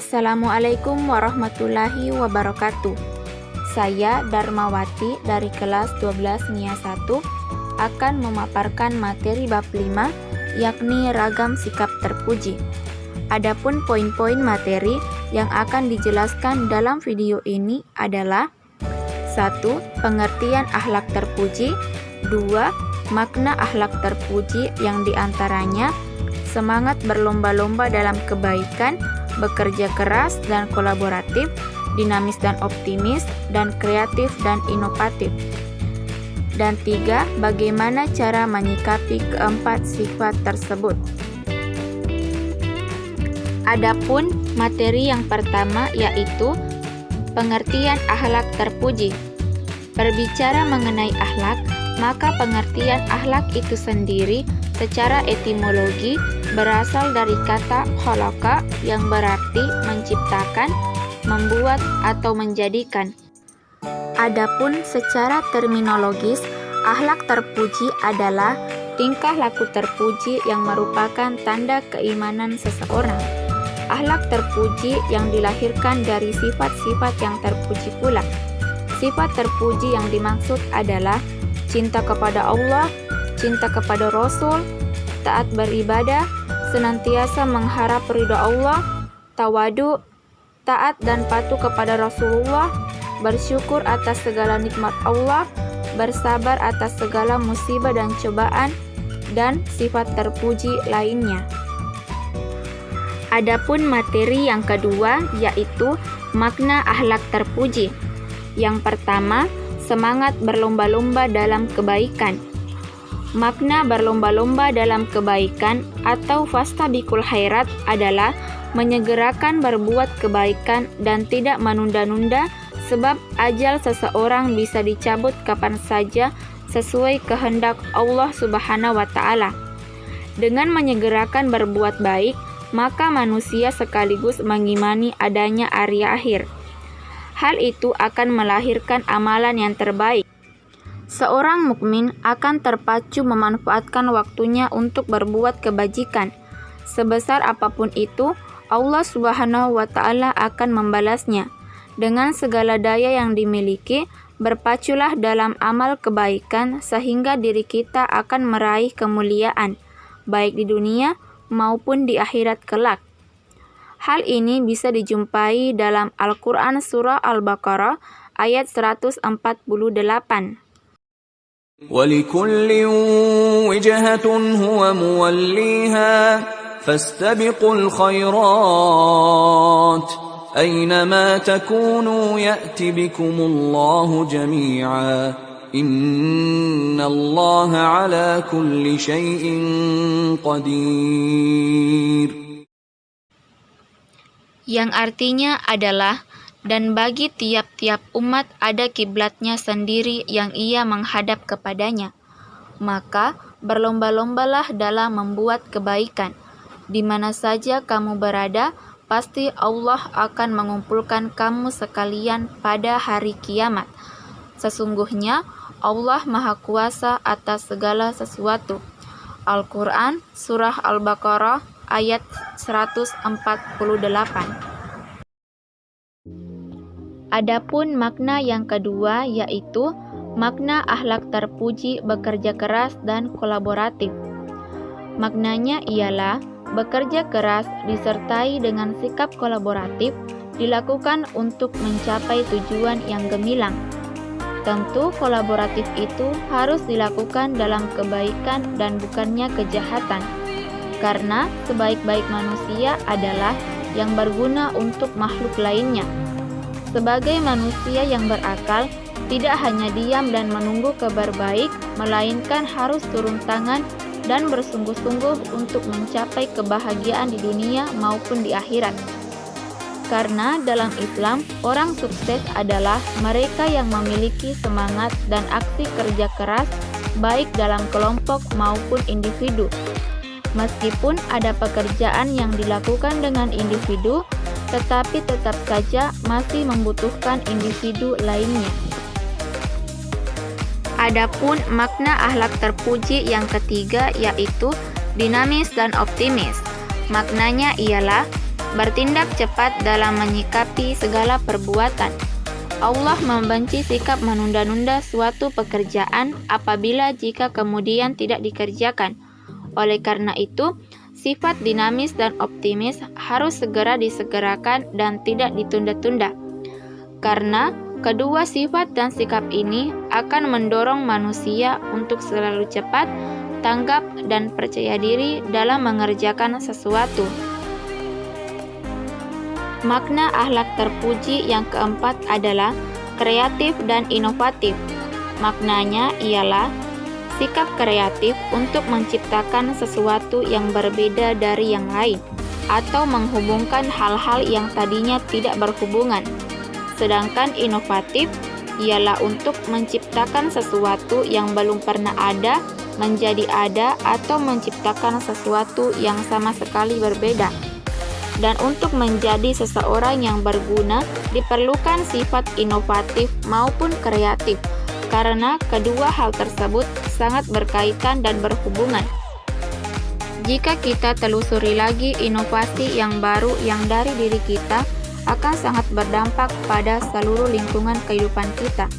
Assalamualaikum warahmatullahi wabarakatuh. Saya Darmawati dari kelas 12 NIA 1 akan memaparkan materi bab 5, yakni ragam sikap terpuji. Adapun poin-poin materi yang akan dijelaskan dalam video ini adalah 1. Pengertian akhlak terpuji. 2. Makna akhlak terpuji yang diantaranya semangat berlomba-lomba dalam kebaikan, bekerja keras dan kolaboratif, dinamis dan optimis, dan kreatif dan inovatif. Dan 3. Bagaimana cara menyikapi keempat sifat tersebut. Adapun materi yang pertama yaitu pengertian akhlak terpuji. Berbicara mengenai akhlak, maka pengertian akhlak itu sendiri secara etimologi berasal dari kata khalaqa yang berarti menciptakan, membuat atau menjadikan. Adapun secara terminologis, akhlak terpuji adalah tingkah laku terpuji yang merupakan tanda keimanan seseorang. Akhlak terpuji yang dilahirkan dari sifat-sifat yang terpuji pula. Sifat terpuji yang dimaksud adalah cinta kepada Allah, cinta kepada Rasul, taat beribadah, senantiasa mengharap ridha Allah, tawadu, taat dan patuh kepada Rasulullah, bersyukur atas segala nikmat Allah, bersabar atas segala musibah dan cobaan, dan sifat terpuji lainnya. Adapun materi yang kedua yaitu makna akhlak terpuji. Yang pertama, semangat berlomba-lomba dalam kebaikan. Makna berlomba-lomba dalam kebaikan atau fastabiqul khairat adalah menyegerakan berbuat kebaikan dan tidak menunda-nunda, sebab ajal seseorang bisa dicabut kapan saja sesuai kehendak Allah Subhanahu wa Ta'ala. Dengan menyegerakan berbuat baik, maka manusia sekaligus mengimani adanya hari akhir. Hal itu akan melahirkan amalan yang terbaik. Seorang mukmin akan terpacu memanfaatkan waktunya untuk berbuat kebajikan. Sebesar apapun itu, Allah Subhanahu wa Ta'ala akan membalasnya. Dengan segala daya yang dimiliki, berpaculah dalam amal kebaikan sehingga diri kita akan meraih kemuliaan, baik di dunia maupun di akhirat kelak. Hal ini bisa dijumpai dalam Al-Quran Surah Al-Baqarah ayat 148. وَلِكُلٍّ وِجْهَةٌ هُوَ مُوَلِّيهَا فَاسْتَبِقُوا الْخَيْرَاتِ أَيْنَمَا تَكُونُوا يَأْتِ بِكُمُ اللَّهُ جَمِيعًا إِنَّ اللَّهَ عَلَى كُلِّ شَيْءٍ قَدِيرٌ. Yang artinya adalah, dan bagi tiap-tiap umat ada kiblatnya sendiri yang ia menghadap kepadanya. Maka berlomba-lombalah dalam membuat kebaikan. Di mana saja kamu berada, pasti Allah akan mengumpulkan kamu sekalian pada hari kiamat. Sesungguhnya Allah Maha Kuasa atas segala sesuatu. Al-Quran Surah Al-Baqarah ayat 148. Adapun makna yang kedua yaitu makna akhlak terpuji bekerja keras dan kolaboratif. Maknanya ialah bekerja keras disertai dengan sikap kolaboratif dilakukan untuk mencapai tujuan yang gemilang. Tentu kolaboratif itu harus dilakukan dalam kebaikan dan bukannya kejahatan, karena sebaik-baik manusia adalah yang berguna untuk makhluk lainnya. Sebagai manusia yang berakal, tidak hanya diam dan menunggu kabar baik, melainkan harus turun tangan dan bersungguh-sungguh untuk mencapai kebahagiaan di dunia maupun di akhirat. Karena dalam Islam, orang sukses adalah mereka yang memiliki semangat dan aksi kerja keras, baik dalam kelompok maupun individu. Meskipun ada pekerjaan yang dilakukan dengan individu, tetapi tetap saja masih membutuhkan individu lainnya. Adapun makna akhlak terpuji yang ketiga yaitu dinamis dan optimis. Maknanya ialah bertindak cepat dalam menyikapi segala perbuatan. Allah membenci sikap menunda-nunda suatu pekerjaan apabila jika kemudian tidak dikerjakan. Oleh karena itu, sifat dinamis dan optimis harus segera disegerakan dan tidak ditunda-tunda. Karena kedua sifat dan sikap ini akan mendorong manusia untuk selalu cepat, tanggap, dan percaya diri dalam mengerjakan sesuatu. Makna akhlak terpuji yang keempat adalah kreatif dan inovatif. Maknanya ialah sikap kreatif untuk menciptakan sesuatu yang berbeda dari yang lain, atau menghubungkan hal-hal yang tadinya tidak berhubungan. Sedangkan inovatif ialah untuk menciptakan sesuatu yang belum pernah ada, menjadi ada, atau menciptakan sesuatu yang sama sekali berbeda. Dan untuk menjadi seseorang yang berguna, diperlukan sifat inovatif maupun kreatif, karena kedua hal tersebut sangat berkaitan dan berhubungan. Jika kita telusuri lagi inovasi yang baru yang dari diri kita, akan sangat berdampak pada seluruh lingkungan kehidupan kita.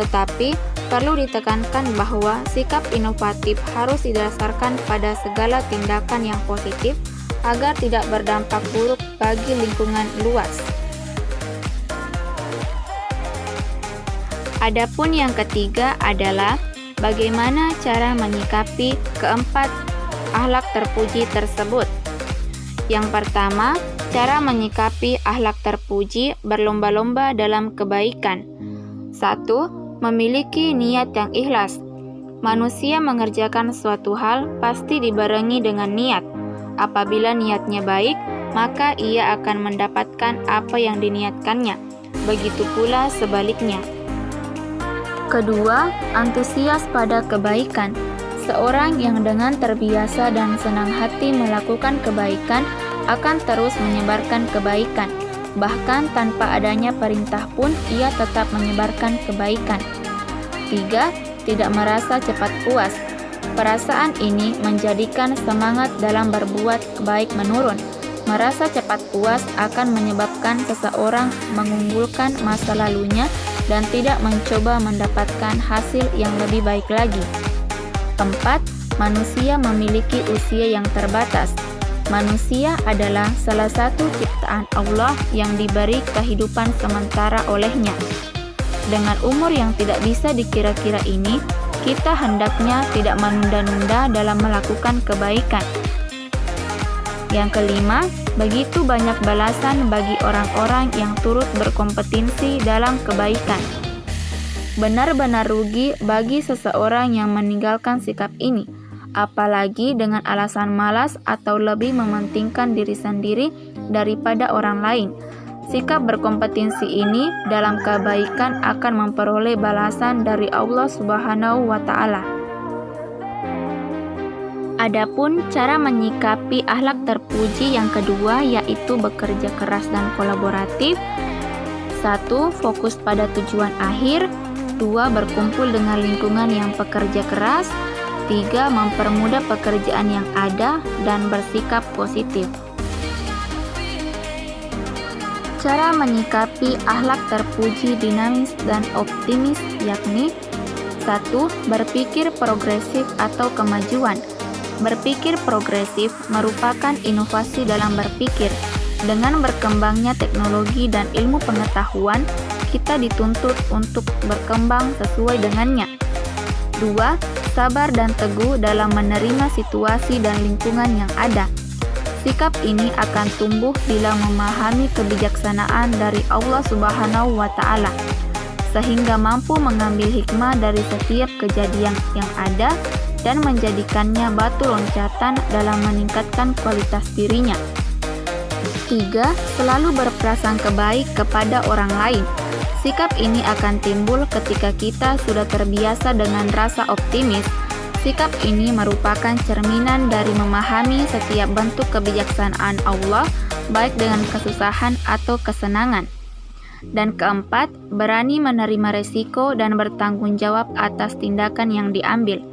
Tetapi, perlu ditekankan bahwa sikap inovatif harus didasarkan pada segala tindakan yang positif agar tidak berdampak buruk bagi lingkungan luas. Adapun yang ketiga adalah bagaimana cara menyikapi keempat akhlak terpuji tersebut. Yang pertama, cara menyikapi akhlak terpuji berlomba-lomba dalam kebaikan. 1. Memiliki niat yang ikhlas. Manusia mengerjakan suatu hal pasti dibarengi dengan niat. Apabila niatnya baik, maka ia akan mendapatkan apa yang diniatkannya. Begitu pula sebaliknya. Kedua, antusias pada kebaikan. Seorang yang dengan terbiasa dan senang hati melakukan kebaikan akan terus menyebarkan kebaikan. Bahkan tanpa adanya perintah pun ia tetap menyebarkan kebaikan. 3. Tidak merasa cepat puas. Perasaan ini menjadikan semangat dalam berbuat baik menurun. Merasa cepat puas akan menyebabkan seseorang mengunggulkan masa lalunya dan tidak mencoba mendapatkan hasil yang lebih baik lagi. 4. Manusia memiliki usia yang terbatas. Manusia adalah salah satu ciptaan Allah yang diberi kehidupan sementara olehnya. Dengan umur yang tidak bisa dikira-kira ini, kita hendaknya tidak menunda-nunda dalam melakukan kebaikan. Yang kelima, begitu banyak balasan bagi orang-orang yang turut berkompetisi dalam kebaikan. Benar-benar rugi bagi seseorang yang meninggalkan sikap ini, apalagi dengan alasan malas atau lebih mementingkan diri sendiri daripada orang lain. Sikap berkompetisi ini dalam kebaikan akan memperoleh balasan dari Allah Subhanahu wa Ta'ala. Adapun cara menyikapi akhlak terpuji yang kedua yaitu bekerja keras dan kolaboratif. 1. Fokus pada tujuan akhir. 2. Berkumpul dengan lingkungan yang pekerja keras. 3. Mempermudah pekerjaan yang ada dan bersikap positif. Cara menyikapi akhlak terpuji dinamis dan optimis yakni 1. Berpikir progresif atau kemajuan. Berpikir progresif merupakan inovasi dalam berpikir. Dengan berkembangnya teknologi dan ilmu pengetahuan, kita dituntut untuk berkembang sesuai dengannya. 2. Sabar dan teguh dalam menerima situasi dan lingkungan yang ada. Sikap ini akan tumbuh bila memahami kebijaksanaan dari Allah Subhanahu wa Ta'ala, sehingga mampu mengambil hikmah dari setiap kejadian yang ada dan menjadikannya batu loncatan dalam meningkatkan kualitas dirinya. 3. Selalu berprasangka baik kepada orang lain. Sikap ini akan timbul ketika kita sudah terbiasa dengan rasa optimis. Sikap ini merupakan cerminan dari memahami setiap bentuk kebijaksanaan Allah, baik dengan kesusahan atau kesenangan. Dan keempat, berani menerima resiko dan bertanggung jawab atas tindakan yang diambil.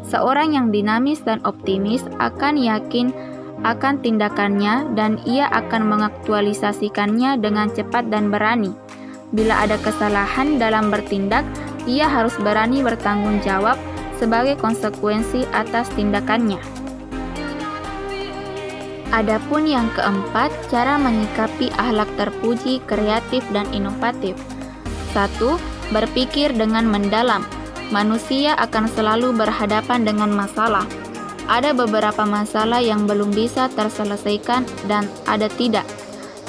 Seorang yang dinamis dan optimis akan yakin akan tindakannya dan ia akan mengaktualisasikannya dengan cepat dan berani. Bila ada kesalahan dalam bertindak, ia harus berani bertanggung jawab sebagai konsekuensi atas tindakannya. Adapun yang keempat, cara menyikapi akhlak terpuji, kreatif, dan inovatif. 1. Berpikir dengan mendalam. Manusia akan selalu berhadapan dengan masalah. Ada beberapa masalah yang belum bisa terselesaikan dan ada tidak.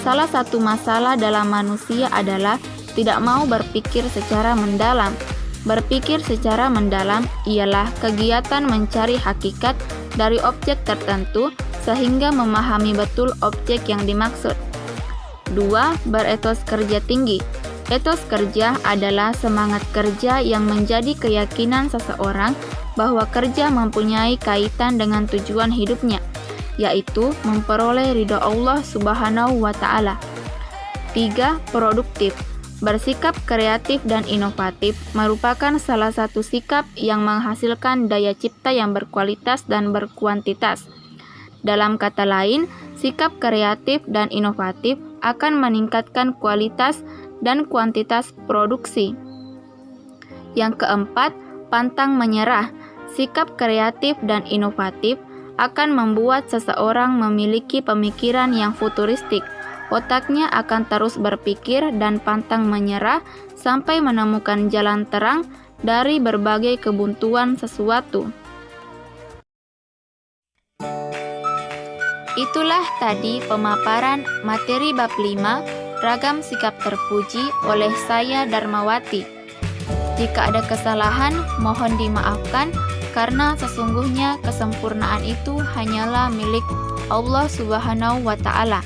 Salah satu masalah dalam manusia adalah tidak mau berpikir secara mendalam. Berpikir secara mendalam ialah kegiatan mencari hakikat dari objek tertentu sehingga memahami betul objek yang dimaksud. 2. Beretos kerja tinggi. Etos kerja adalah semangat kerja yang menjadi keyakinan seseorang bahwa kerja mempunyai kaitan dengan tujuan hidupnya, yaitu memperoleh ridha Allah Subhanahu wa Ta'ala. 3. Produktif. Bersikap kreatif dan inovatif merupakan salah satu sikap yang menghasilkan daya cipta yang berkualitas dan berkuantitas. Dalam kata lain, sikap kreatif dan inovatif akan meningkatkan kualitas dan kuantitas produksi. Yang keempat, pantang menyerah. Sikap kreatif dan inovatif akan membuat seseorang memiliki pemikiran yang futuristik. Otaknya akan terus berpikir dan pantang menyerah sampai menemukan jalan terang dari berbagai kebuntuan sesuatu. Itulah tadi pemaparan materi bab 5, ragam sikap terpuji oleh saya Darmawati. Jika ada kesalahan, mohon dimaafkan karena sesungguhnya kesempurnaan itu hanyalah milik Allah Subhanahu wa Ta'ala.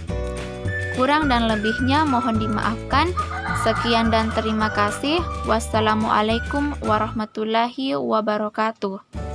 Kurang dan lebihnya mohon dimaafkan. Sekian dan terima kasih. Wassalamualaikum warahmatullahi wabarakatuh.